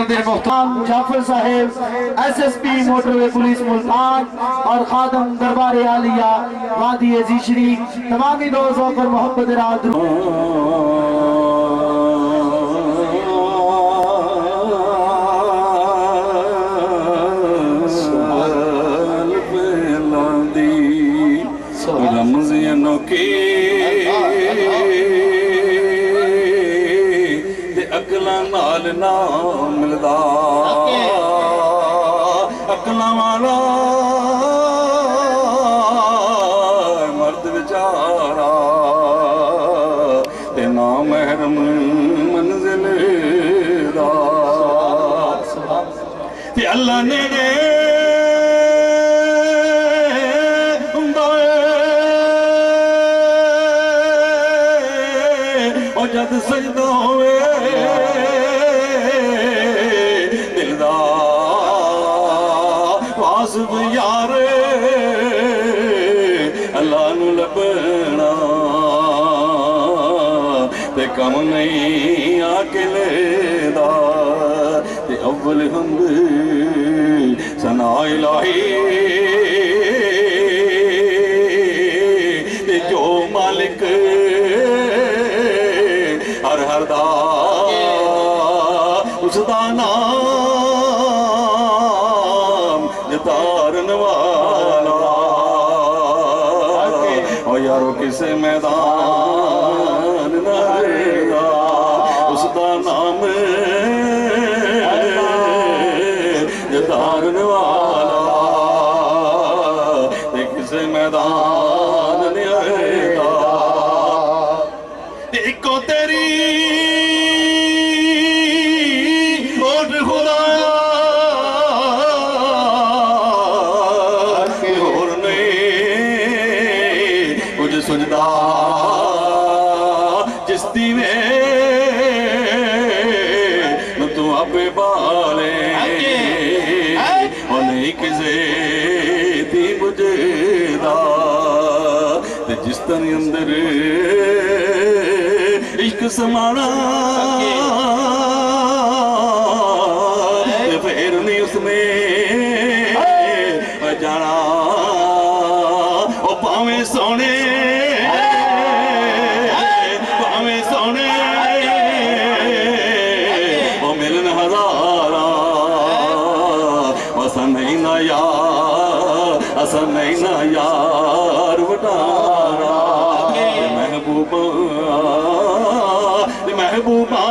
सदर मुख्तार जाफर साहेब, SSP motorway police Multan और खादम दरबार आलिया वादी अजीशरी, तमामी दोस्तों पर मोहब्बत रात अकला नाल ना मिलदा, अकला वाला मर्द बेचारा ते ना महरम मंजिल दा ते अल्लाह नेड़े जद सजदा होवे दिलदा वासिफ यार अल्लाह नू लभना ते कम नहीं अकेलेदा ते अव्वल हमद सना इलाही ते जो मालिक हर हर दा उसदा नाम जतारन वाला ओ यारो किसे मैदान ना रहेगा उसदा नाम जतारन वाला ते किसे मैदान नहीं रहेगा इको तेरी सुजदा जिस दीवे तू आपे बाले और नहीं किसे थी बुझदा ते जिस तन अंदर इश्क समाना फिर नहीं उसमें जाना ओ पावे सोने नहीं ना यार वटारा महबूबा महबूबा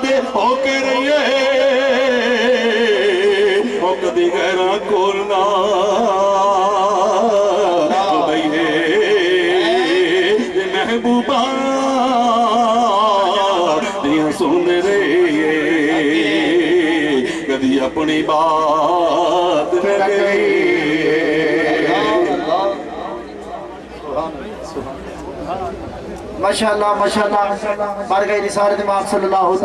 दे होके रहिए ओ कदी गैरा कोलना बइए महबूबा दिया सुन रहिए कदी अपनी बात न कही माशाअल्लाह माशाअल्लाह बारगाह निसार दिमाग सल्लल्लाहु